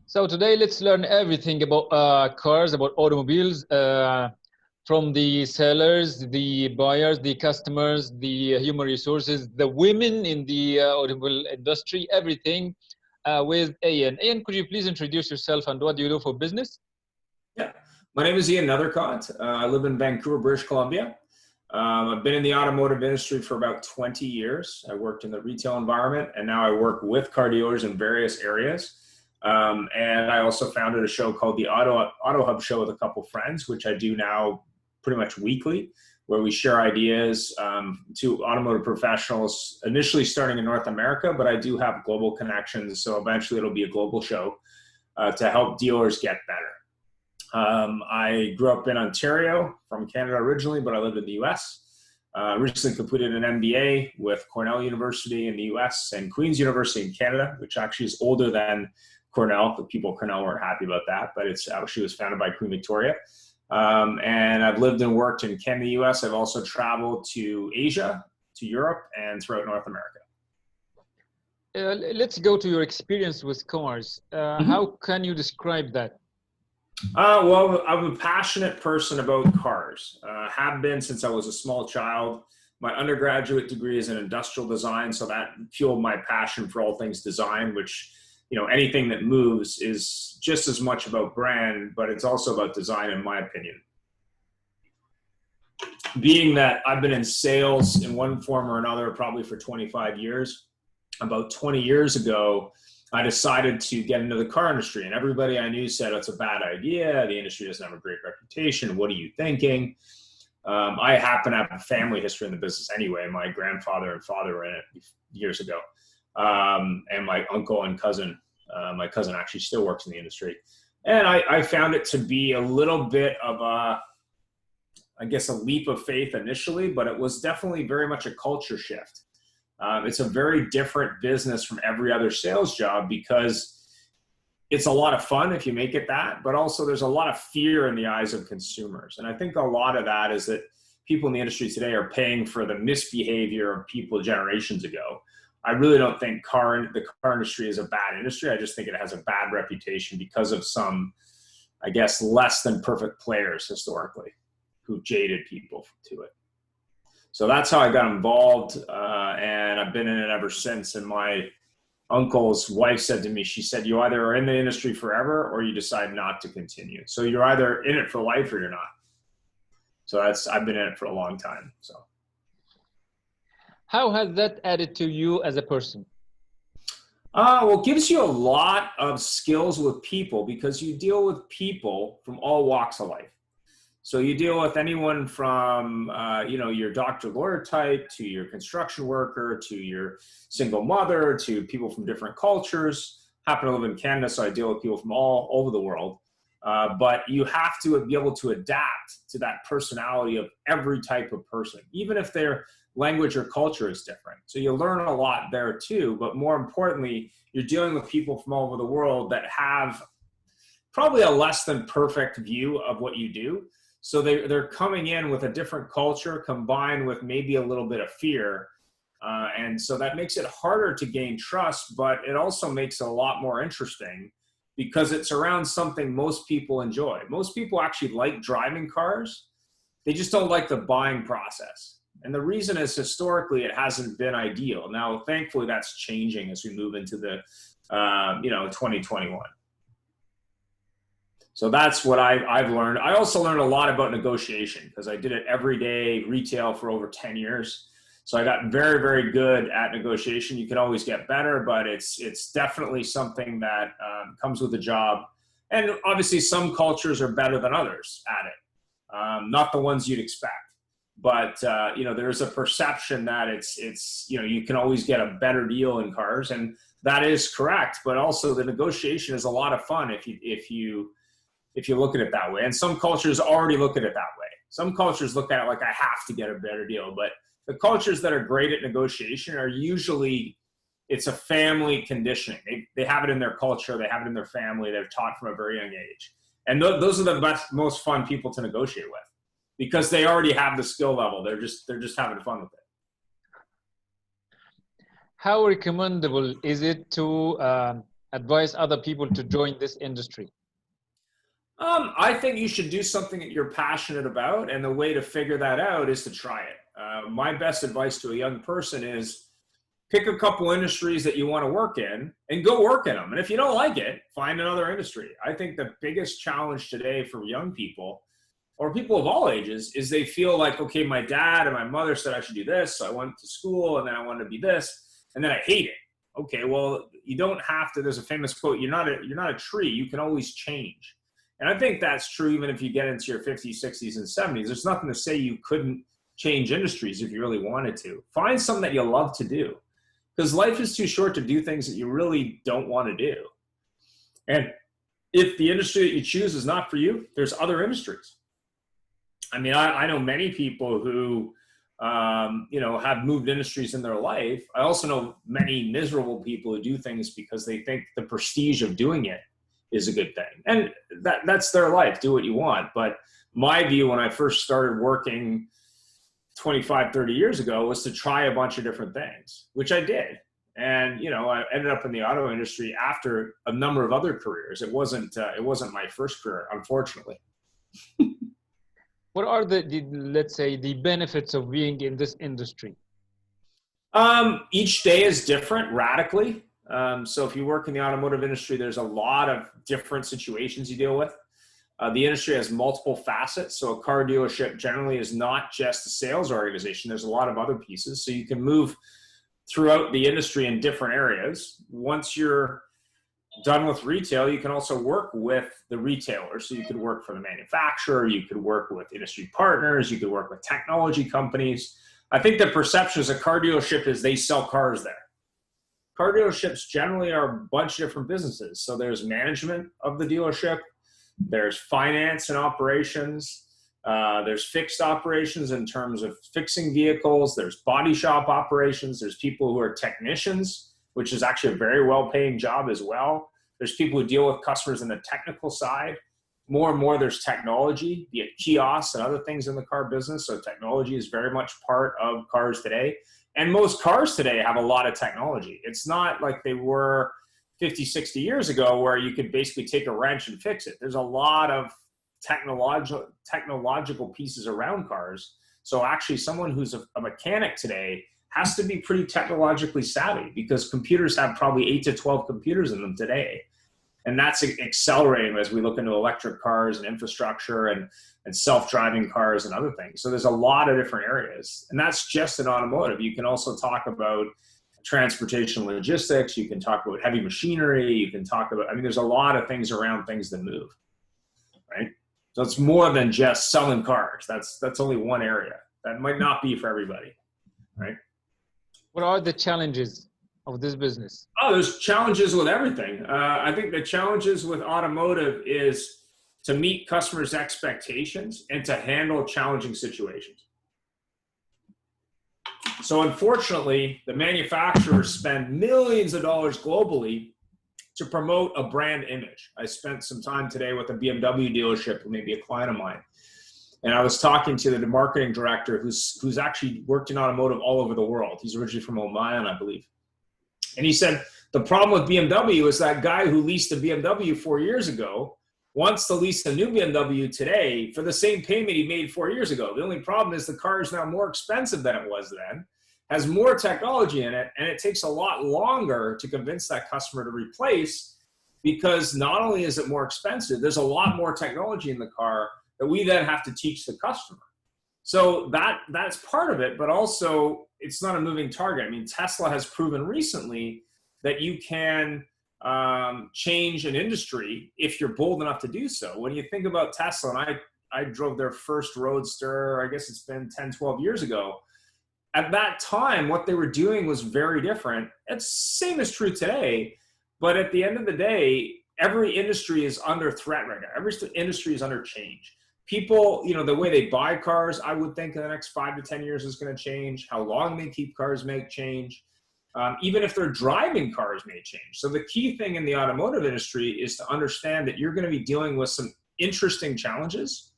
So today let's learn everything about cars, about automobiles, from the sellers, the buyers, the customers, the human resources, the women in the automobile industry, everything with Ian. Ian, could you please introduce yourself and what do you do for business? Yeah, my name is Ian Nethercott. I live in Vancouver, British Columbia. I've been in the automotive industry for about 20 years. I worked in the retail environment, and now I work with car dealers in various areas. And I also founded a show called the AutoHub Show with a couple friends, which I do now pretty much weekly, where we share ideas to automotive professionals, initially starting in North America, but I do have global connections. So eventually it'll be a global show to help dealers get better. I grew up in Ontario from Canada originally, but I lived in the US. Recently completed an MBA with Cornell University in the US and Queen's University in Canada, which actually is older than Cornell. The people at Cornell weren't happy about that, but it's actually was founded by Queen Victoria. And I've lived and worked in Canada, the US. I've also traveled to Asia, to Europe, and throughout North America. Let's go to your experience with cars. How can you describe that? Well, I'm a passionate person about cars. Have been since I was a small child. My undergraduate degree is in industrial design, so that fueled my passion for all things design, which, anything that moves is just as much about brand, but it's also about design, in my opinion. Being that I've been in sales in one form or another probably for 25 years, about 20 years ago, I decided to get into the car industry, and everybody I knew said, it's a bad idea. The industry doesn't have a great reputation. What are you thinking? I happen to have a family history in the business anyway. My grandfather and father were in it years ago. And my uncle and cousin, my cousin actually still works in the industry. And I found it to be a little bit of a leap of faith initially, but it was definitely very much a culture shift. It's a very different business from every other sales job because it's a lot of fun if you make it that, but also there's a lot of fear in the eyes of consumers. And I think a lot of that is that people in the industry today are paying for the misbehavior of people generations ago. I really don't think the car industry is a bad industry. I just think it has a bad reputation because of some, less than perfect players historically who jaded people to it. So that's how I got involved, and I've been in it ever since. And my uncle's wife said to me, she said, you either are in the industry forever or you decide not to continue. So you're either in it for life or you're not. So I've been in it for a long time. So how has that added to you as a person? Well, it gives you a lot of skills with people because you deal with people from all walks of life. So you deal with anyone from, your doctor lawyer type to your construction worker to your single mother to people from different cultures. I happen to live in Canada, so I deal with people from all over the world. But you have to be able to adapt to that personality of every type of person, even if their language or culture is different. So you learn a lot there too. But more importantly, you're dealing with people from all over the world that have probably a less than perfect view of what you do. So they're coming in with a different culture combined with maybe a little bit of fear. And so that makes it harder to gain trust, but it also makes it a lot more interesting because it's around something most people enjoy. Most people actually like driving cars. They just don't like the buying process. And the reason is historically it hasn't been ideal. Now, thankfully, that's changing as we move into the 2021. So that's what I've learned. I also learned a lot about negotiation because I did it every day, retail for over 10 years. So I got very, very good at negotiation. You can always get better, but it's definitely something that comes with the job. And obviously some cultures are better than others at it. Not the ones you'd expect. But, there's a perception that you can always get a better deal in cars. And that is correct. But also the negotiation is a lot of fun if you look at it that way. And some cultures already look at it that way. Some cultures look at it like I have to get a better deal. But the cultures that are great at negotiation are usually, it's a family conditioning. They have it in their culture. They have it in their family. They're taught from a very young age. And those are the most fun people to negotiate with because they already have the skill level. They're just having fun with it. How recommendable is it to advise other people to join this industry? I think you should do something that you're passionate about, and the way to figure that out is to try it. My best advice to a young person is pick a couple industries that you want to work in and go work in them. And if you don't like it, find another industry. I think the biggest challenge today for young people, or people of all ages, is they feel like, okay, my dad and my mother said I should do this, so I went to school and then I wanted to be this, and then I hate it. Okay, well, you don't have to. There's a famous quote, you're not a tree, you can always change. And I think that's true even if you get into your 50s, 60s, and 70s. There's nothing to say you couldn't change industries if you really wanted to. Find something that you love to do, because life is too short to do things that you really don't want to do. And if the industry that you choose is not for you, there's other industries. I mean, I know many people who, have moved industries in their life. I also know many miserable people who do things because they think the prestige of doing it is a good thing. And that's their life. Do what you want. But my view when I first started working 25, 30 years ago was to try a bunch of different things, which I did. And, I ended up in the auto industry after a number of other careers. It wasn't my first career, unfortunately. What are let's say, the benefits of being in this industry? Each day is different radically. So if you work in the automotive industry, there's a lot of different situations you deal with. The industry has multiple facets. So a car dealership generally is not just a sales organization. There's a lot of other pieces. So you can move throughout the industry in different areas. Once you're done with retail, you can also work with the retailer. So you could work for the manufacturer, you could work with industry partners, you could work with technology companies. I think the perception as a car dealership is they sell cars there. Car dealerships generally are a bunch of different businesses. So there's management of the dealership, there's finance and operations, there's fixed operations in terms of fixing vehicles, there's body shop operations, there's people who are technicians, which is actually a very well-paying job as well. There's people who deal with customers on the technical side. More and more there's technology, be it kiosks and other things in the car business. So technology is very much part of cars today. And most cars today have a lot of technology. It's not like they were 50, 60 years ago where you could basically take a wrench and fix it. There's a lot of technological pieces around cars. So actually someone who's a mechanic today has to be pretty technologically savvy, because computers have probably 8 to 12 computers in them today. And that's accelerating as we look into electric cars and infrastructure and self-driving cars and other things. So there's a lot of different areas. And that's just in automotive. You can also talk about transportation logistics. You can talk about heavy machinery. You can talk about, there's a lot of things around things that move, right? So it's more than just selling cars. That's only one area. That might not be for everybody, right? What are the challenges of this business? Oh, there's challenges with everything. I think the challenges with automotive is to meet customers' expectations and to handle challenging situations. So unfortunately, the manufacturers spend millions of dollars globally to promote a brand image. I spent some time today with a BMW dealership, who may be a client of mine. And I was talking to the marketing director who's actually worked in automotive all over the world. He's originally from Oman, I believe. And he said, the problem with BMW is that guy who leased a BMW 4 years ago wants to lease a new BMW today for the same payment he made 4 years ago. The only problem is the car is now more expensive than it was then, has more technology in it, and it takes a lot longer to convince that customer to replace, because not only is it more expensive, there's a lot more technology in the car that we then have to teach the customer. So that's part of it, but also it's not a moving target. Tesla has proven recently that you can change an industry if you're bold enough to do so. When you think about Tesla, and I drove their first Roadster, I guess it's been 10, 12 years ago. At that time, what they were doing was very different. It's same is true today, but at the end of the day, every industry is under threat right now. Every industry is under change. People, the way they buy cars, I would think in the next 5 to 10 years is going to change. How long they keep cars may change. Even if they're driving cars may change. So the key thing in the automotive industry is to understand that you're going to be dealing with some interesting challenges.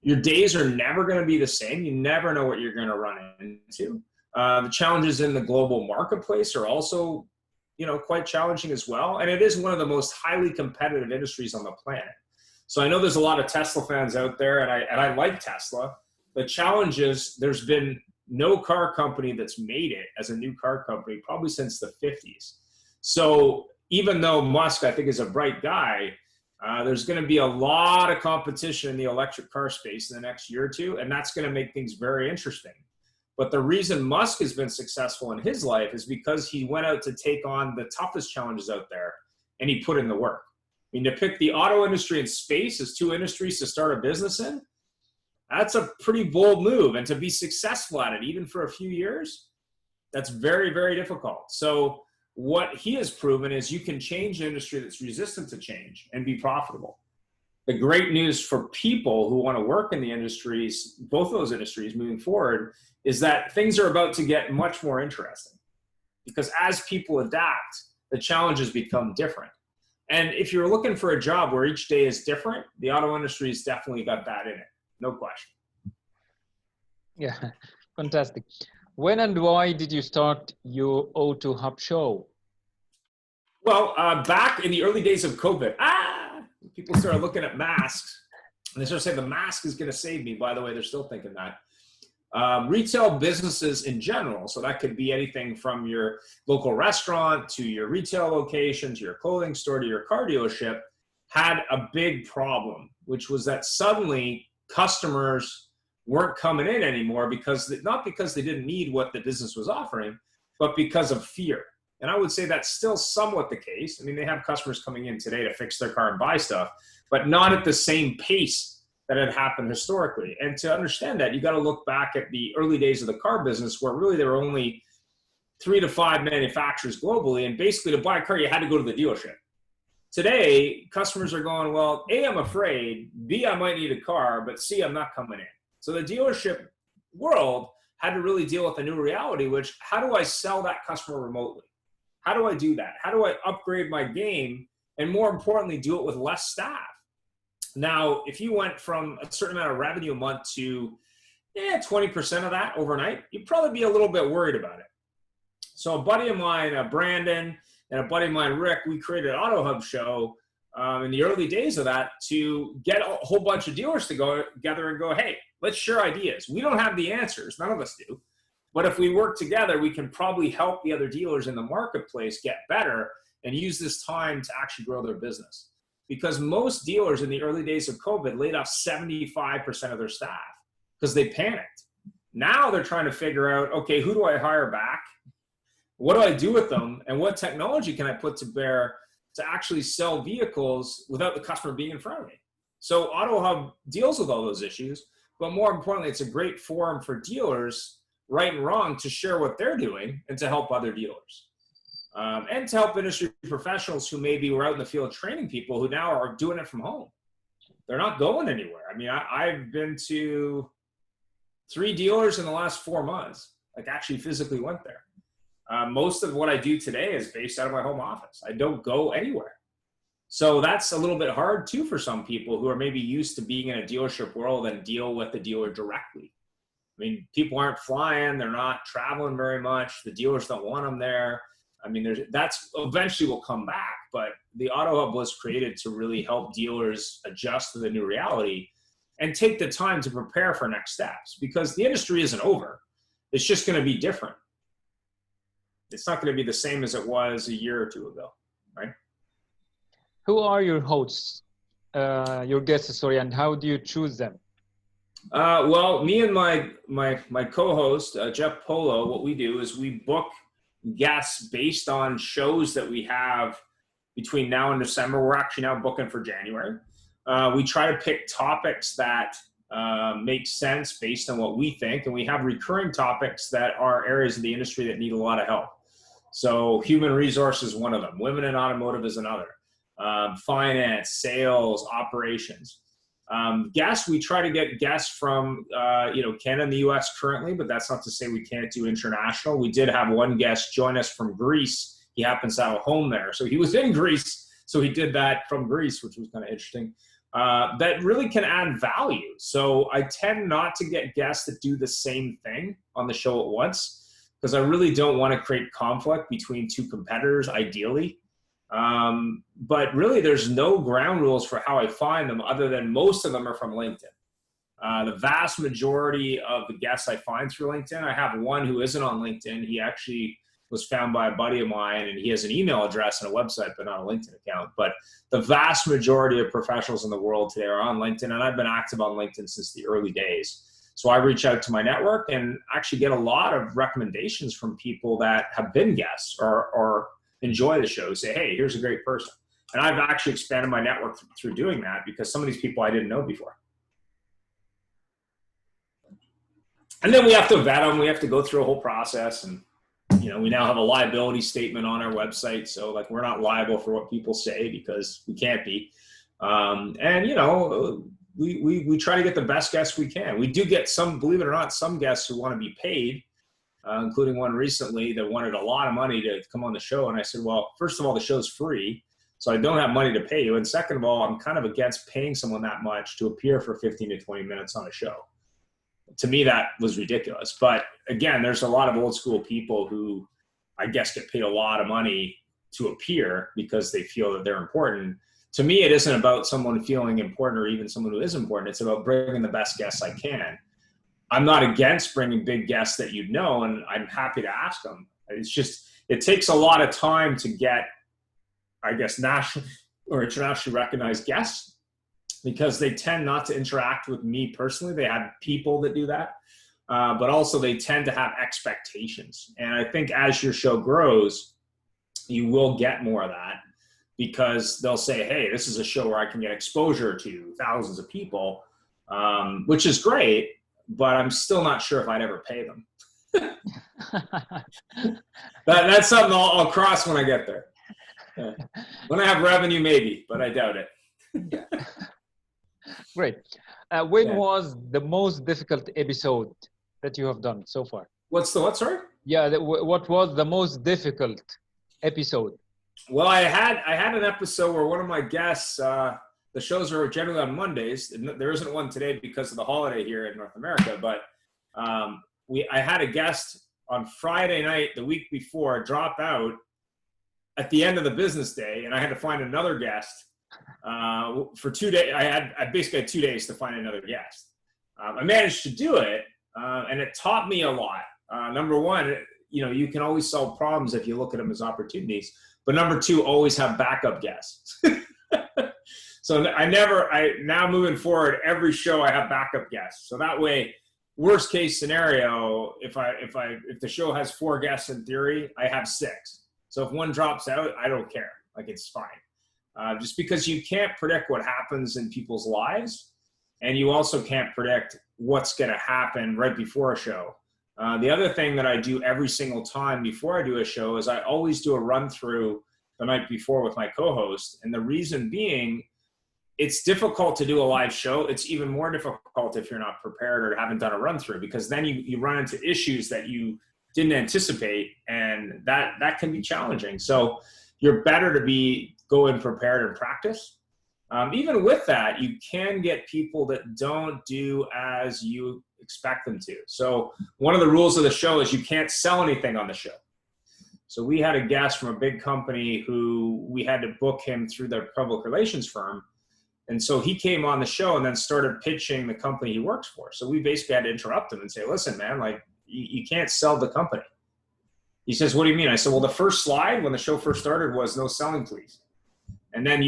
Your days are never going to be the same. You never know what you're going to run into. The challenges in the global marketplace are also quite challenging as well. And it is one of the most highly competitive industries on the planet. So I know there's a lot of Tesla fans out there, and I like Tesla. The challenge is there's been no car company that's made it as a new car company probably since the 50s. So even though Musk, I think, is a bright guy, there's going to be a lot of competition in the electric car space in the next year or two, and that's going to make things very interesting. But the reason Musk has been successful in his life is because he went out to take on the toughest challenges out there, and he put in the work. I mean, to pick the auto industry and space as two industries to start a business in, that's a pretty bold move. And to be successful at it, even for a few years, that's very, very difficult. So what he has proven is you can change an industry that's resistant to change and be profitable. The great news for people who want to work in the industries, both those industries moving forward, is that things are about to get much more interesting. Because as people adapt, the challenges become different. And if you're looking for a job where each day is different, the auto industry has definitely got that in it. No question. Yeah, fantastic. When and why did you start your AutoHub Show? Well, back in the early days of COVID, people started looking at masks, and they started saying the mask is going to save me. By the way, they're still thinking that. Retail businesses in general, so that could be anything from your local restaurant to your retail location to your clothing store to your car dealership, had a big problem, which was that suddenly customers weren't coming in anymore not because they didn't need what the business was offering, but because of fear. And I would say that's still somewhat the case. I mean, they have customers coming in today to fix their car and buy stuff, but not at the same pace that had happened historically. And to understand that, you got to look back at the early days of the car business, where really there were only 3 to 5 manufacturers globally. And basically to buy a car, you had to go to the dealership. Today, customers are going, well, A, I'm afraid, B, I might need a car, but C, I'm not coming in. So the dealership world had to really deal with a new reality, which, how do I sell that customer remotely? How do I do that? How do I upgrade my game? And more importantly, do it with less staff. Now, if you went from a certain amount of revenue a month to 20% of that overnight, you'd probably be a little bit worried about it. So a buddy of mine, Brandon, and a buddy of mine, Rick, we created an AutoHub Show in the early days of that to get a whole bunch of dealers to go together and go, hey, let's share ideas. We don't have the answers. None of us do. But if we work together, we can probably help the other dealers in the marketplace get better and use this time to actually grow their business. Because most dealers in the early days of COVID laid off 75% of their staff because they panicked. Now they're trying to figure out, okay, who do I hire back? What do I do with them? And what technology can I put to bear to actually sell vehicles without the customer being in front of me? So AutoHub deals with all those issues, but more importantly, it's a great forum for dealers, right and wrong, to share what they're doing and to help other dealers. And to help industry professionals who maybe were out in the field training people who now are doing it from home. They're not going anywhere. I mean, I've been to 3 dealers in the last 4 months, like actually physically went there. Most of what I do today is based out of my home office. I don't go anywhere. So that's a little bit hard too for some people who are maybe used to being in a dealership world and deal with the dealer directly. I mean, people aren't flying, they're not traveling very much, the dealers don't want them there. I mean, that's eventually will come back, but the AutoHub was created to really help dealers adjust to the new reality and take the time to prepare for next steps, because the industry isn't over. It's just going to be different. It's not going to be the same as it was a year or two ago, right? Who are your hosts, your guests, sorry, and how do you choose them? Well, me and my co-host, Jeff Polo, what we do is we book guests based on shows that we have between now and December. We're actually now booking for January. We try to pick topics that make sense based on what we think, and we have recurring topics that are areas of the industry that need a lot of help. So human resources is one of them. Women in automotive is another. Finance, sales, operations. Guests, we try to get guests from Canada and the US currently, but that's not to say we can't do international. We did have one guest join us from Greece. He happens to have a home there. So he was in Greece, so he did that from Greece, which was kind of interesting. That really can add value. So I tend not to get guests that do the same thing on the show at once, because I really don't want to create conflict between two competitors, ideally. But really, there's no ground rules for how I find them, other than most of them are from LinkedIn. The vast majority of the guests I find through LinkedIn, I have one who isn't on LinkedIn. He actually was found by a buddy of mine, and he has an email address and a website, but not a LinkedIn account. But the vast majority of professionals in the world today are on LinkedIn, and I've been active on LinkedIn since the early days. So I reach out to my network and actually get a lot of recommendations from people that have been guests or enjoy the show, say, hey, here's a great person. And I've actually expanded my network through doing that, because some of these people I didn't know before. And then we have to vet them. We have to go through a whole process. And, you know, we now have a liability statement on our website. So like, we're not liable for what people say, because we can't be. And, you know, we try to get the best guests we can. We do get some, believe it or not, some guests who want to be paid, including one recently that wanted a lot of money to come on the show. And I said, well, first of all, the show's free, so I don't have money to pay you. And second of all, I'm kind of against paying someone that much to appear for 15 to 20 minutes on a show. To me, that was ridiculous. But again, there's a lot of old school people who I guess get paid a lot of money to appear because they feel that they're important. To me, it isn't about someone feeling important or even someone who is important. It's about bringing the best guests I can. I'm not against bringing big guests that you know, and I'm happy to ask them. It's just, it takes a lot of time to get, I guess, national or internationally recognized guests, because they tend not to interact with me personally. They have people that do that, but also they tend to have expectations. And I think as your show grows, you will get more of that, because they'll say, hey, this is a show where I can get exposure to thousands of people, which is great, but I'm still not sure if I'd ever pay them. That's something I'll cross when I get there. Yeah. When I have revenue, maybe, but I doubt it. Yeah. Great. When was the most difficult episode that you have done so far? What's the what, sorry? Yeah, what was the most difficult episode? Well, I had an episode where one of my guests, the shows are generally on Mondays. There isn't one today because of the holiday here in North America, but I had a guest on Friday night the week before drop out at the end of the business day, and I had to find another guest for 2 days. I basically had 2 days to find another guest. I managed to do it, and it taught me a lot. Number one, you know, you can always solve problems if you look at them as opportunities. But number two, always have backup guests. So now moving forward, every show I have backup guests. So that way, worst case scenario, if the show has 4 guests in theory, I have 6. So if one drops out, I don't care. Like, it's fine. Just because you can't predict what happens in people's lives, and you also can't predict what's going to happen right before a show. The other thing that I do every single time before I do a show is I always do a run through the night before with my co-host. And the reason being, it's difficult to do a live show. It's even more difficult if you're not prepared or haven't done a run through, because then you run into issues that you didn't anticipate, and that can be challenging. So you're better to go in prepared and practice. Even with that, you can get people that don't do as you expect them to. So one of the rules of the show is you can't sell anything on the show. So we had a guest from a big company who we had to book him through their public relations firm. And so he came on the show and then started pitching the company he works for. So we basically had to interrupt him and say, listen, man, like, you can't sell the company. He says, what do you mean? I said, well, the first slide when the show first started was no selling, please. And then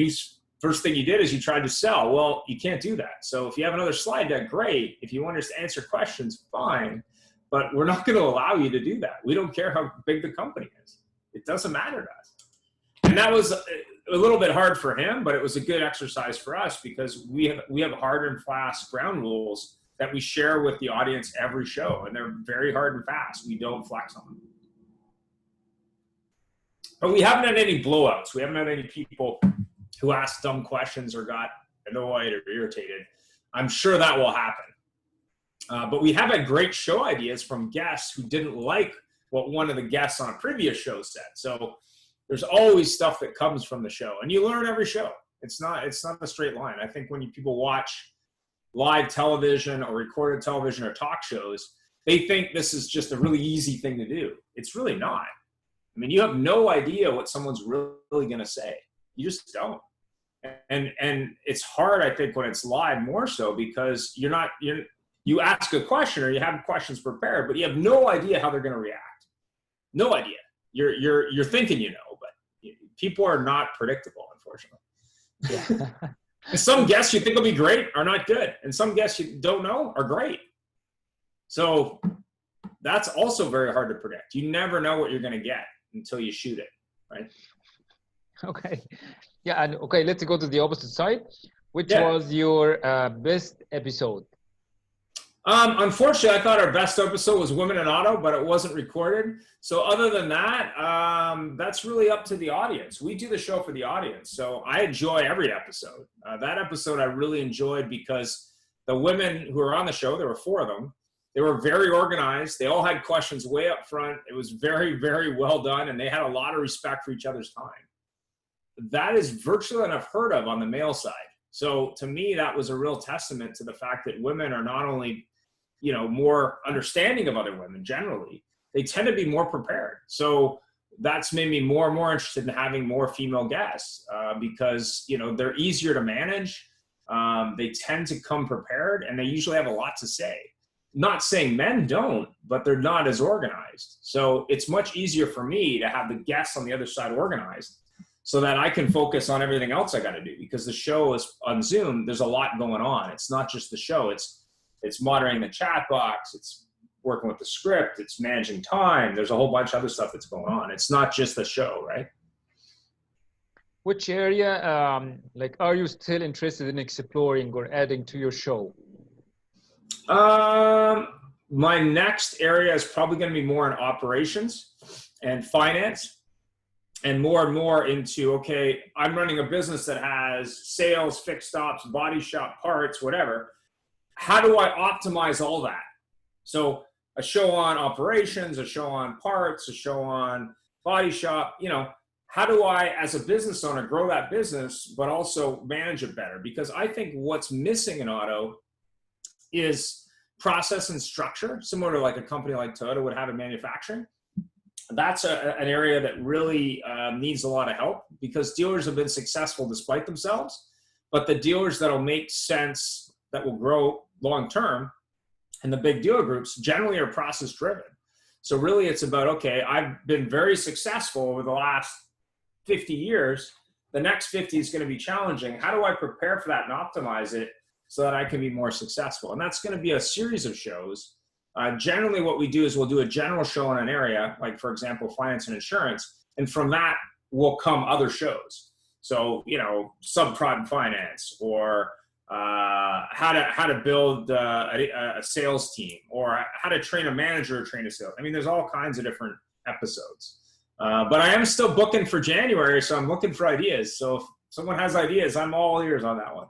first thing you did is you tried to sell. Well, you can't do that. So if you have another slide deck, great. If you want us to answer questions, fine. But we're not going to allow you to do that. We don't care how big the company is. It doesn't matter to us. And that was a little bit hard for him, but it was a good exercise for us, because we have hard and fast ground rules that we share with the audience every show, and they're very hard and fast. We don't flex on them. But we haven't had any blowouts. We haven't had any people who asked dumb questions or got annoyed or irritated. I'm sure that will happen. But we have had great show ideas from guests who didn't like what one of the guests on a previous show said. So there's always stuff that comes from the show, and you learn every show. It's not a straight line. I think when people watch live television or recorded television or talk shows, they think this is just a really easy thing to do. It's really not. I mean, you have no idea what someone's really going to say. You just don't. And it's hard, I think, when it's live more so, because you ask a question or you have questions prepared, but you have no idea how they're going to react. No idea. You're thinking, but people are not predictable, unfortunately. Yeah. And some guests you think will be great are not good, and some guests you don't know are great. So that's also very hard to predict. You never know what you're going to get until you shoot it, right? Okay. Yeah. And okay, let's go to the opposite side. Which was your best episode? Unfortunately, I thought our best episode was Women in Auto, but it wasn't recorded. So other than that, that's really up to the audience. We do the show for the audience. So I enjoy every episode. That episode I really enjoyed because the women who were on the show, there were 4 of them, they were very organized. They all had questions way up front. It was very, very well done, and they had a lot of respect for each other's time. That is virtually unheard of on the male side. So to me, that was a real testament to the fact that women are not only more understanding of other women generally, they tend to be more prepared. So that's made me more and more interested in having more female guests because, they're easier to manage. They tend to come prepared and they usually have a lot to say. Not saying men don't, but they're not as organized. So it's much easier for me to have the guests on the other side organized so that I can focus on everything else I got to do, because the show is on Zoom. There's a lot going on. It's not just the show. It's moderating the chat box. It's working with the script. It's managing time. There's a whole bunch of other stuff that's going on. It's not just the show, right? Which area, are you still interested in exploring or adding to your show? My next area is probably going to be more in operations and finance, and more into, okay, I'm running a business that has sales, fixed ops, body shop, parts, whatever. How do I optimize all that? So a show on operations, a show on parts, a show on body shop, how do I, as a business owner, grow that business, but also manage it better? Because I think what's missing in auto is process and structure, similar to like a company like Toyota would have in manufacturing. That's an area that really needs a lot of help, because dealers have been successful despite themselves, but the dealers that'll make sense, that will grow long-term, and the big dealer groups generally are process-driven. So really it's about, okay, I've been very successful over the last 50 years. The next 50 is going to be challenging. How do I prepare for that and optimize it so that I can be more successful? And that's going to be a series of shows. Generally what we do is we'll do a general show in an area, like for example, finance and insurance. And from that will come other shows. So, subprime finance, or how to build a sales team, or how to train a manager or train a sales. I mean, there's all kinds of different episodes. But I am still booking for January, so I'm looking for ideas. So if someone has ideas, I'm all ears on that one.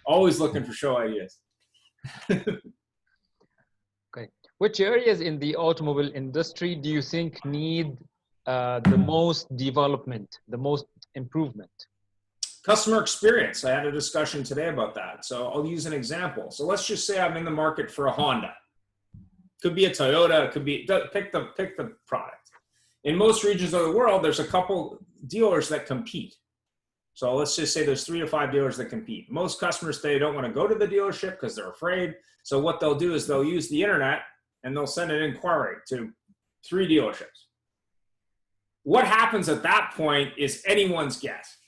Always looking for show ideas. Okay. Which areas in the automobile industry do you think need the most development, the most improvement? Customer experience. I had a discussion today about that. So I'll use an example. So let's just say I'm in the market for a Honda. Could be a Toyota, could be, pick the product. In most regions of the world, there's a couple dealers that compete. So let's just say there's 3 to 5 dealers that compete. Most customers today don't want to go to the dealership because they're afraid. So what they'll do is they'll use the internet and they'll send an inquiry to 3 dealerships. What happens at that point is anyone's guess.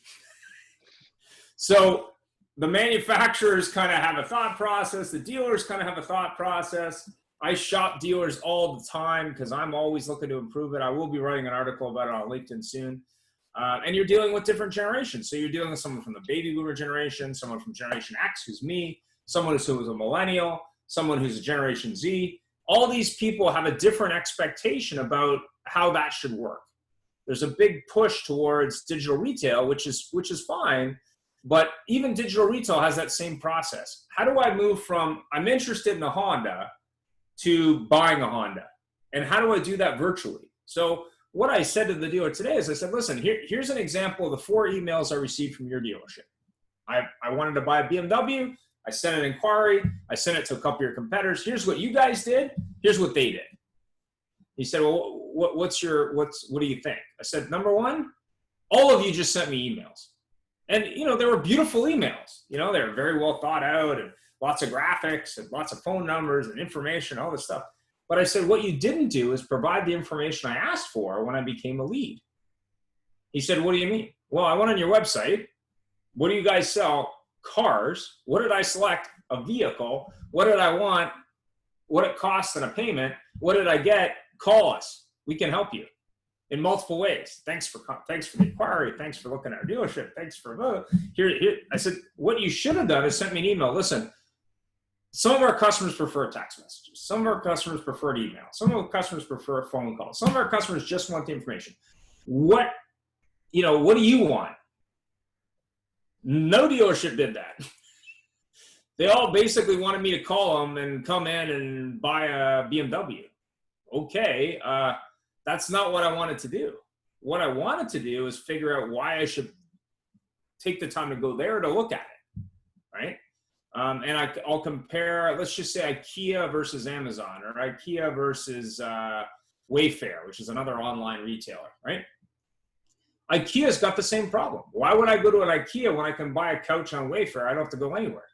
So the manufacturers kind of have a thought process. The dealers kind of have a thought process. I shop dealers all the time because I'm always looking to improve it. I will be writing an article about it on LinkedIn soon. And you're dealing with different generations. So you're dealing with someone from the baby boomer generation, someone from Generation X, who's me, someone who's a millennial, someone who's a Generation Z. All these people have a different expectation about how that should work. There's a big push towards digital retail, which is fine. But even digital retail has that same process. How do I move from I'm interested in a Honda to buying a Honda? And how do I do that virtually? So what I said to the dealer today is I said, listen, here's an example of the 4 emails I received from your dealership. I wanted to buy a BMW. I sent an inquiry. I sent it to a couple of your competitors. Here's what you guys did. Here's what they did. He said, well, what do you think? I said, number one, all of you just sent me emails. And, they were beautiful emails. They were very well thought out and lots of graphics and lots of phone numbers and information, all this stuff. But I said, what you didn't do is provide the information I asked for when I became a lead. He said, what do you mean? Well, I went on your website. What do you guys sell? Cars. What did I select? A vehicle. What did I want? What it costs and a payment. What did I get? Call us. We can help you in multiple ways. Thanks for the inquiry. Thanks for looking at our dealership. Thanks for here. I said, what you should have done is sent me an email. Listen, some of our customers prefer text messages. Some of our customers prefer email. Some of our customers prefer phone calls. Some of our customers just want the information. What do you want? No dealership did that. They all basically wanted me to call them and come in and buy a BMW. Okay, that's not what I wanted to do. What I wanted to do is figure out why I should take the time to go there to look at it, right? And I'll compare, let's just say IKEA versus Amazon, or IKEA versus Wayfair, which is another online retailer, right? IKEA's got the same problem. Why would I go to an IKEA when I can buy a couch on Wayfair? I don't have to go anywhere,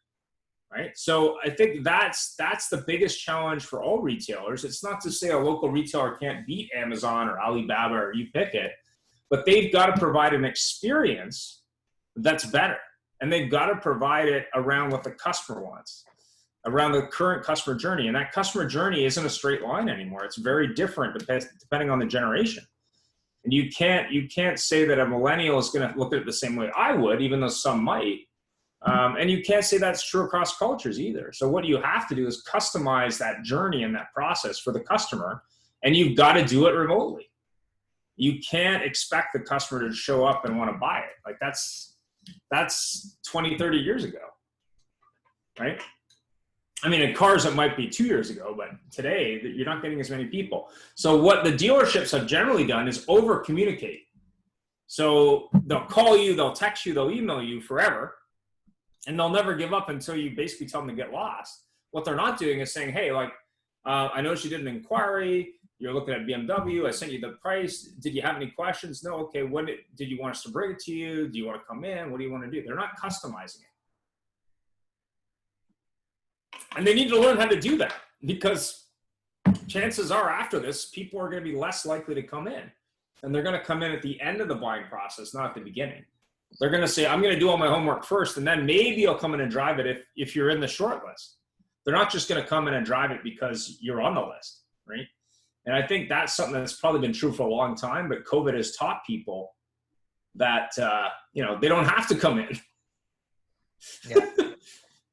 right? So I think that's the biggest challenge for all retailers. It's not to say a local retailer can't beat Amazon or Alibaba or you pick it, but they've got to provide an experience that's better. And they've got to provide it around what the customer wants, around the current customer journey. And that customer journey isn't a straight line anymore. It's very different depending on the generation. And you can't say that a millennial is going to look at it the same way I would, even though some might. And you can't say that's true across cultures either. So what you have to do is customize that journey and that process for the customer, and you've got to do it remotely. You can't expect the customer to show up and want to buy it. Like that's 20, 30 years ago, right? I mean, in cars, it might be 2 years ago, but today you're not getting as many people. So what the dealerships have generally done is over communicate. So they'll call you, they'll text you, they'll email you forever, and they'll never give up until you basically tell them to get lost. What they're not doing is saying, hey, I noticed you did an inquiry. You're looking at BMW. I sent you the price. Did you have any questions? No. Okay. Did you want us to bring it to you? Do you want to come in? What do you want to do? They're not customizing it. And they need to learn how to do that, because chances are after this, people are going to be less likely to come in. And they're going to come in at the end of the buying process, not at the beginning. They're going to say, I'm going to do all my homework first, and then maybe I'll come in and drive it if you're in the short list. They're not just going to come in and drive it because you're on the list, right? And I think that's something that's probably been true for a long time, but COVID has taught people that, they don't have to come in. Yeah.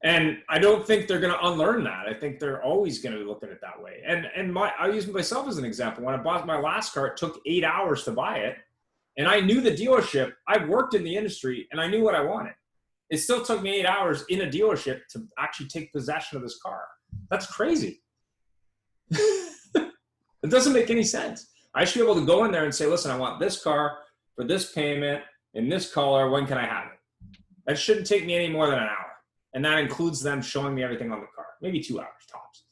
And I don't think they're going to unlearn that. I think they're always going to look at it that way. And I'll use myself as an example. When I bought my last car, it took 8 hours to buy it. And I knew the dealership. I worked in the industry and I knew what I wanted. It still took me 8 hours in a dealership to actually take possession of this car. That's crazy. It doesn't make any sense. I should be able to go in there and say, listen, I want this car for this payment in this color. When can I have it? That shouldn't take me any more than an hour. And that includes them showing me everything on the car. Maybe 2 hours tops.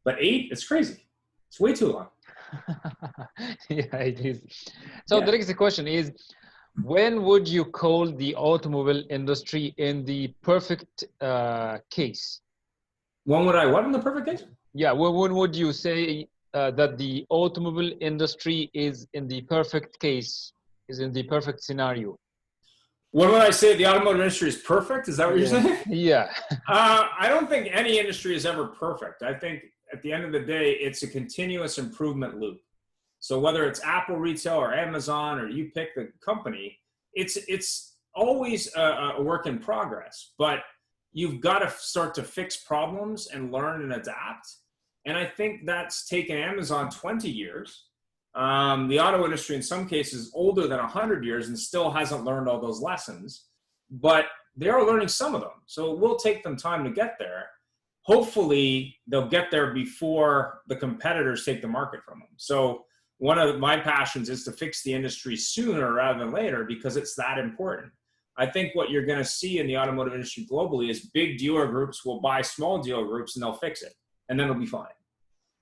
But 8, it's crazy. It's way too long. Yeah, it is. So the next question is, when would you call the automobile industry in the perfect case? When would I what in the perfect case? Yeah, when would you say that the automobile industry is in the perfect case, is in the perfect scenario? When would I say the automotive industry is perfect? Is that what you're saying? Yeah. I don't think any industry is ever perfect. I think at the end of the day, it's a continuous improvement loop. So whether it's Apple retail or Amazon or you pick the company, it's always a work in progress. But you've got to start to fix problems and learn and adapt. And I think that's taken Amazon 20 years. The auto industry in some cases is older than 100 years and still hasn't learned all those lessons, but they are learning some of them. So it will take them time to get there. Hopefully they'll get there before the competitors take the market from them. So one of my passions is to fix the industry sooner rather than later, because it's that important. I think what you're going to see in the automotive industry globally is big dealer groups will buy small dealer groups and they'll fix it, and then it'll be fine.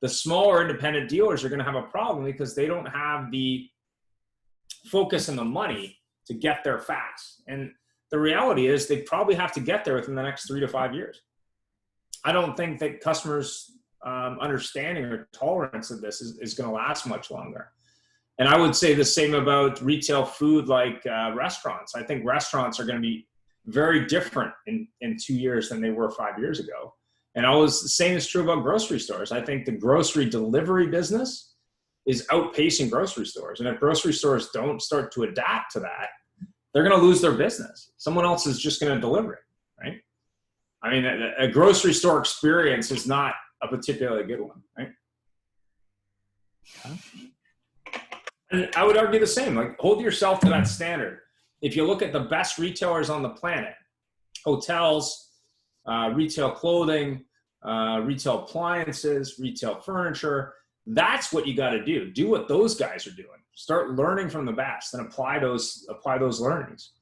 The smaller independent dealers are going to have a problem because they don't have the focus and the money to get there fast. And the reality is they probably have to get there within the next 3 to 5 years. I don't think that customers' understanding or tolerance of this is going to last much longer. And I would say the same about retail food, like restaurants. I think restaurants are going to be very different in 2 years than they were 5 years ago. And the same is true about grocery stores. I think the grocery delivery business is outpacing grocery stores. And if grocery stores don't start to adapt to that, they're going to lose their business. Someone else is just going to deliver it, right? I mean, a grocery store experience is not a particularly good one, right? And I would argue the same, like hold yourself to that standard. If you look at the best retailers on the planet, hotels, retail clothing, retail appliances, retail furniture, that's what you got to do. Do what those guys are doing. Start learning from the best and apply those learnings.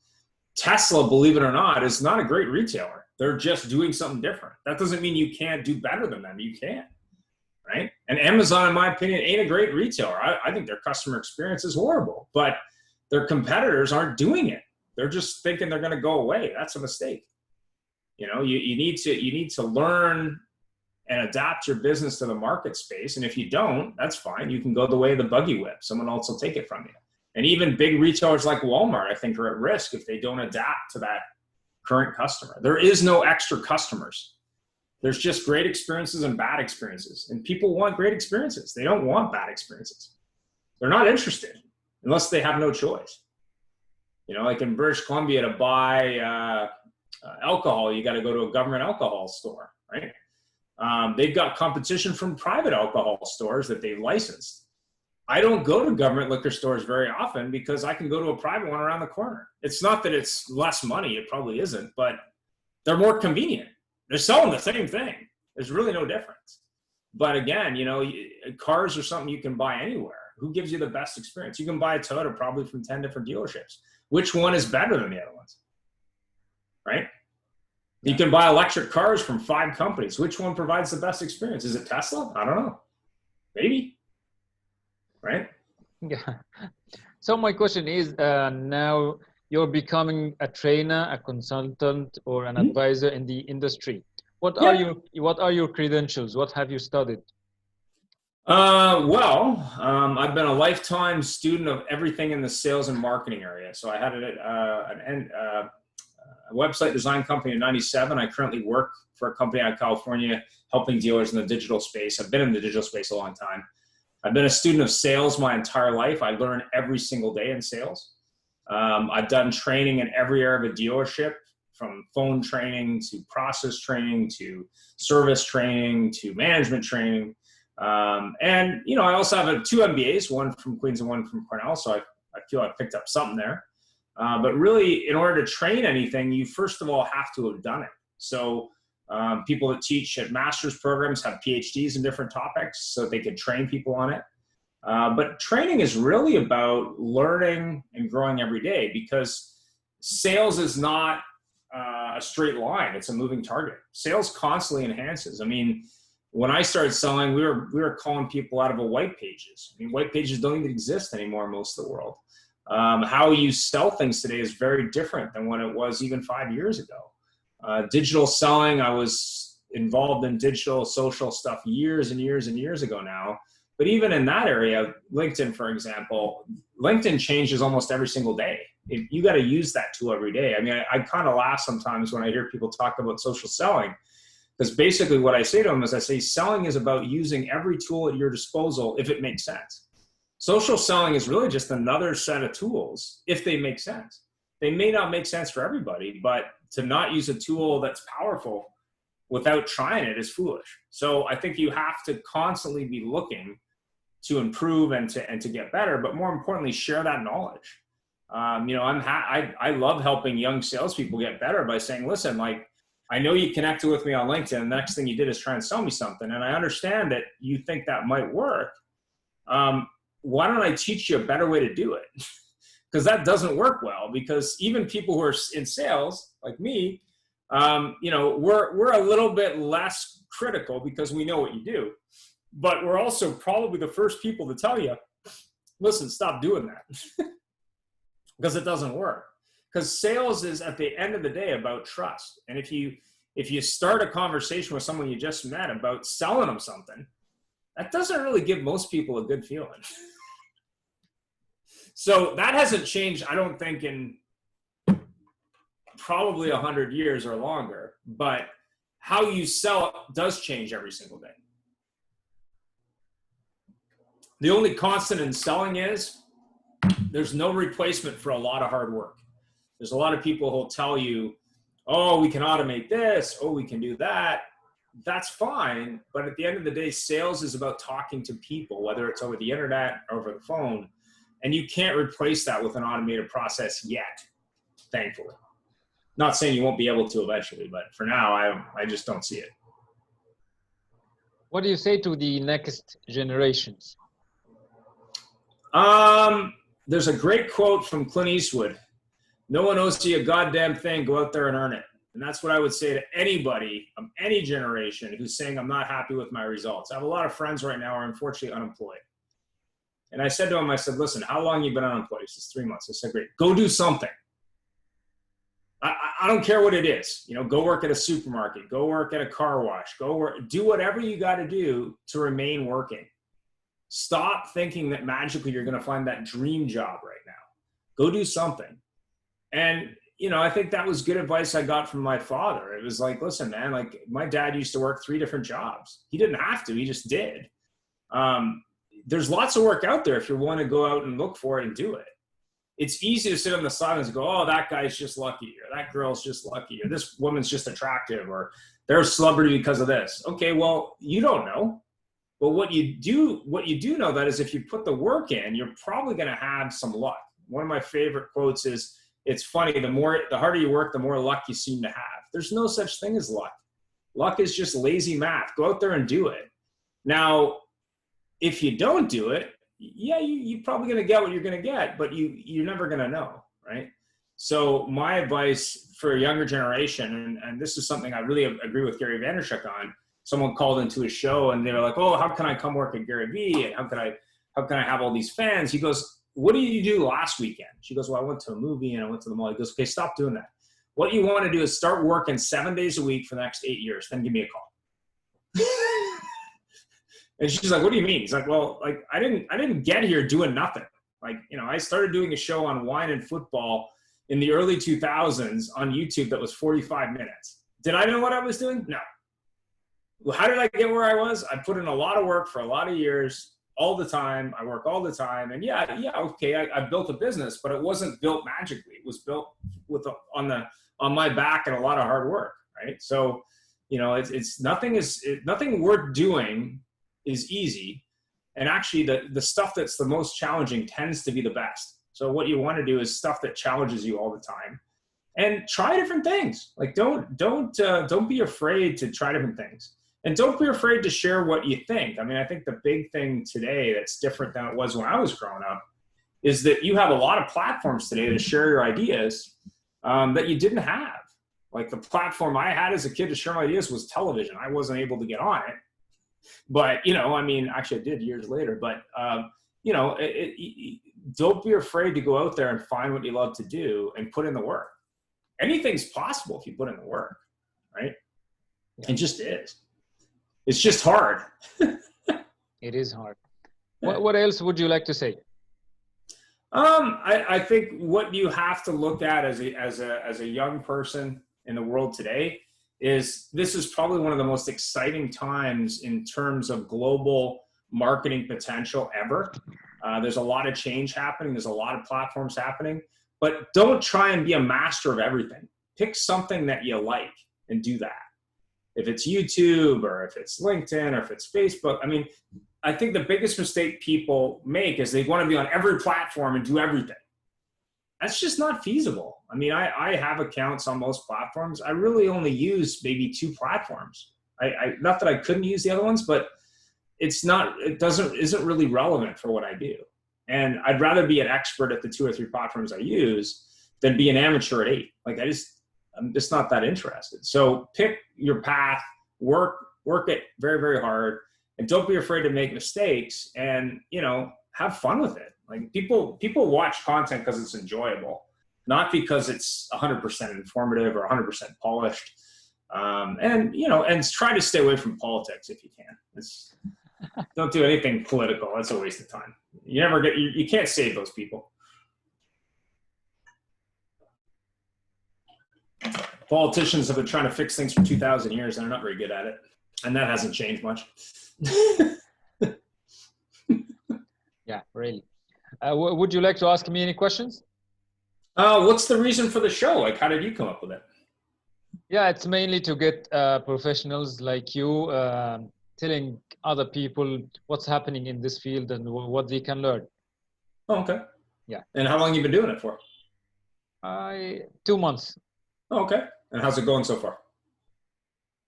Tesla, believe it or not, is not a great retailer. They're just doing something different. That doesn't mean you can't do better than them. You can, right? And Amazon, in my opinion, ain't a great retailer. I think their customer experience is horrible, but their competitors aren't doing it. They're just thinking they're going to go away. That's a mistake. You know, you need to learn and adapt your business to the market space. And if you don't, that's fine. You can go the way of the buggy whip. Someone else will take it from you. And even big retailers like Walmart, I think, are at risk if they don't adapt to that current customer. There is no extra customers. There's just great experiences and bad experiences. And people want great experiences. They don't want bad experiences. They're not interested unless they have no choice. You know, like in British Columbia, to buy alcohol, you got to go to a government alcohol store, right? They've got competition from private alcohol stores that they've licensed. I don't go to government liquor stores very often because I can go to a private one around the corner. It's not that it's less money, it probably isn't, but they're more convenient. They're selling the same thing. There's really no difference. But again, you know, cars are something you can buy anywhere. Who gives you the best experience? You can buy a Toyota probably from 10 different dealerships. Which one is better than the other ones? Right? You can buy electric cars from 5 companies. Which one provides the best experience? Is it Tesla? I don't know. Maybe. Right? Yeah. So my question is, now you're becoming a trainer, a consultant, or an advisor in the industry. What are your credentials? What have you studied? I've been a lifetime student of everything in the sales and marketing area. So I had a website design company in '97. I currently work for a company out of California helping dealers in the digital space. I've been in the digital space a long time. I've been a student of sales my entire life. I learn every single day in sales. I've done training in every area of a dealership, from phone training to process training to service training to management training. And, you know, I also have 2 MBAs, one from Queens and one from Cornell. So I feel I picked up something there. But really, in order to train anything, you first of all have to have done it. So people that teach at master's programs have PhDs in different topics so they can train people on it. But training is really about learning and growing every day, because sales is not a straight line. It's a moving target. Sales constantly enhances. I mean, when I started selling, we were calling people out of a white pages. I mean, white pages don't even exist anymore in most of the world. How you sell things today is very different than when it was even 5 years ago. Digital selling, I was involved in digital social stuff years and years and years ago now. But even in that area, LinkedIn, for example, LinkedIn changes almost every single day. You got to use that tool every day. I mean, I kind of laugh sometimes when I hear people talk about social selling, because basically what I say to them is I say selling is about using every tool at your disposal if it makes sense. Social selling is really just another set of tools if they make sense. They may not make sense for everybody, but to not use a tool that's powerful without trying it is foolish. So I think you have to constantly be looking to improve and to get better, but more importantly, share that knowledge. You know, I love helping young salespeople get better by saying, listen, like, I know you connected with me on LinkedIn, and the next thing you did is try and sell me something, and I understand that you think that might work. Why don't I teach you a better way to do it? because that doesn't work well, because even people who are in sales like me, you know, we're a little bit less critical because we know what you do, but we're also probably the first people to tell you, listen, stop doing that because it doesn't work. Because sales is at the end of the day about trust. And if you start a conversation with someone you just met about selling them something, that doesn't really give most people a good feeling. So that hasn't changed, I don't think, in probably 100 years or longer, but how you sell it does change every single day. The only constant in selling is there's no replacement for a lot of hard work. There's a lot of people who'll tell you, oh, we can automate this, oh, we can do that. That's fine, but at the end of the day, sales is about talking to people, whether it's over the internet or over the phone, and you can't replace that with an automated process yet, thankfully. Not saying you won't be able to eventually, but for now, I just don't see it. What do you say to the next generations? There's a great quote from Clint Eastwood. No one owes you a goddamn thing. Go out there and earn it. And that's what I would say to anybody of any generation who's saying, I'm not happy with my results. I have a lot of friends right now who are unfortunately unemployed. And I said to him, I said, listen, how long have you been unemployed? He says, 3 months. I said, great. Go do something. I don't care what it is. You know, go work at a supermarket. Go work at a car wash. Go work. Do whatever you got to do to remain working. Stop thinking that magically you're going to find that dream job right now. Go do something. And, you know, I think that was good advice I got from my father. It was like, listen, man, like my dad used to work 3 different jobs. He didn't have to, he just did. There's lots of work out there if you want to go out and look for it and do it. It's easy to sit on the sidelines and go, oh, that guy's just lucky, or that girl's just lucky, or this woman's just attractive, or they're a celebrity because of this. Okay, well, you don't know. But what you do know that is if you put the work in, you're probably going to have some luck. One of my favorite quotes is, it's funny, the harder you work, the more luck you seem to have. There's no such thing as luck. Luck is just lazy math. Go out there and do it. Now, if you don't do it, yeah, you're probably going to get what you're going to get, but you're never going to know, right? So my advice for a younger generation, and this is something I really agree with Gary Vaynerchuk on. Someone called into his show and they were like, oh, how can I come work at Gary Vee? And how can I have all these fans? He goes, what did you do last weekend? She goes, well, I went to a movie and I went to the mall. He goes, okay, stop doing that. What you want to do is start working 7 days a week for the next 8 years. Then give me a call. And she's like, what do you mean? He's like, well, like I didn't get here doing nothing. Like, you know, I started doing a show on wine and football in the early 2000s on YouTube that was 45 minutes. Did I know what I was doing? No. Well, how did I get where I was? I put in a lot of work for a lot of years, all the time. I work all the time. And okay, I built a business, but it wasn't built magically. It was built on my back and a lot of hard work, right? So, you know, nothing worth doing is easy. And actually the stuff that's the most challenging tends to be the best. So what you want to do is stuff that challenges you all the time and try different things. Like don't be afraid to try different things, and don't be afraid to share what you think. I mean, I think the big thing today that's different than it was when I was growing up is that you have a lot of platforms today to share your ideas that you didn't have. Like the platform I had as a kid to share my ideas was television. I wasn't able to get on it. But, you know, I mean, actually I did years later, but, you know, don't be afraid to go out there and find what you love to do and put in the work. Anything's possible if you put in the work, right? It just is. It's just hard. It is hard. What else would you like to say? I think what you have to look at as a young person in the world today is this is probably one of the most exciting times in terms of global marketing potential ever. There's a lot of change happening. There's a lot of platforms happening, but don't try and be a master of everything. Pick something that you like and do that. If it's YouTube or if it's LinkedIn or if it's Facebook, I mean, I think the biggest mistake people make is they want to be on every platform and do everything. That's just not feasible. I mean, I have accounts on most platforms. I really only use maybe 2 platforms. Not that I couldn't use the other ones, but isn't really relevant for what I do. And I'd rather be an expert at the 2 or 3 platforms I use than be an amateur at 8. Like I'm just not that interested. So pick your path, work it very, very hard, and don't be afraid to make mistakes, and, have fun with it. Like people watch content because it's enjoyable, not because it's 100% informative or 100% polished. And try to stay away from politics if you can. Don't do anything political. That's a waste of time. You can't save those people. Politicians have been trying to fix things for 2,000 years, and they're not very good at it. And that hasn't changed much. Yeah, really. Would you like to ask me any questions? What's the reason for the show? Like, how did you come up with it? Yeah, it's mainly to get professionals like you telling other people what's happening in this field and what they can learn. Oh, okay. Yeah. And how long have you been doing it for? 2 months. Oh, okay. And how's it going so far?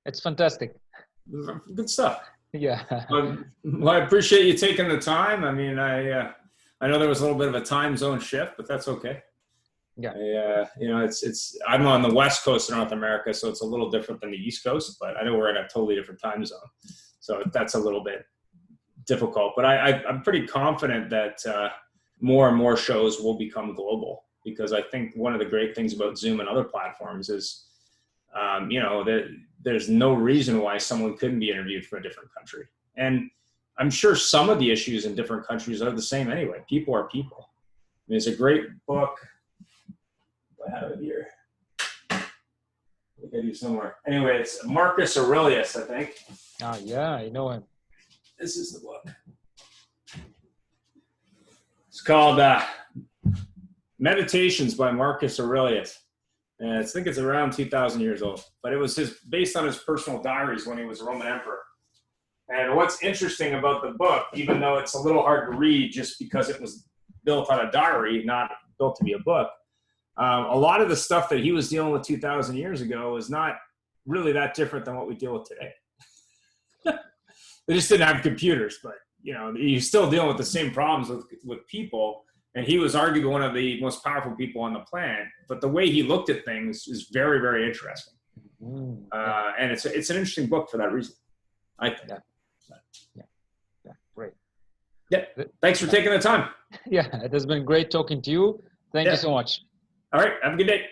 It's fantastic. Good stuff. Yeah. Well, I appreciate you taking the time. I mean, I know there was a little bit of a time zone shift, but that's okay. Yeah. I'm on the West Coast of North America, so it's a little different than the East Coast, but I know we're in a totally different time zone. So that's a little bit difficult, but I'm pretty confident that more and more shows will become global, because I think one of the great things about Zoom and other platforms is, there's no reason why someone couldn't be interviewed from a different country. And I'm sure some of the issues in different countries are the same anyway. People are people. I mean, it's a great book. I have it here. I think I do somewhere. Anyway, it's Marcus Aurelius, I think. Oh, yeah, I know him. This is the book. It's called Meditations by Marcus Aurelius. And I think it's around 2,000 years old. But it was based on his personal diaries when he was a Roman emperor. And what's interesting about the book, even though it's a little hard to read just because it was built on a diary, not built to be a book, a lot of the stuff that he was dealing with 2,000 years ago is not really that different than what we deal with today. They just didn't have computers, but you're still dealing with the same problems with people. And he was arguably one of the most powerful people on the planet. But the way he looked at things is very, very interesting. And it's an interesting book for that reason, I think. Yeah, great. Yeah, thanks for taking the time. Yeah, it has been great talking to you. Thank you so much. All right, have a good day.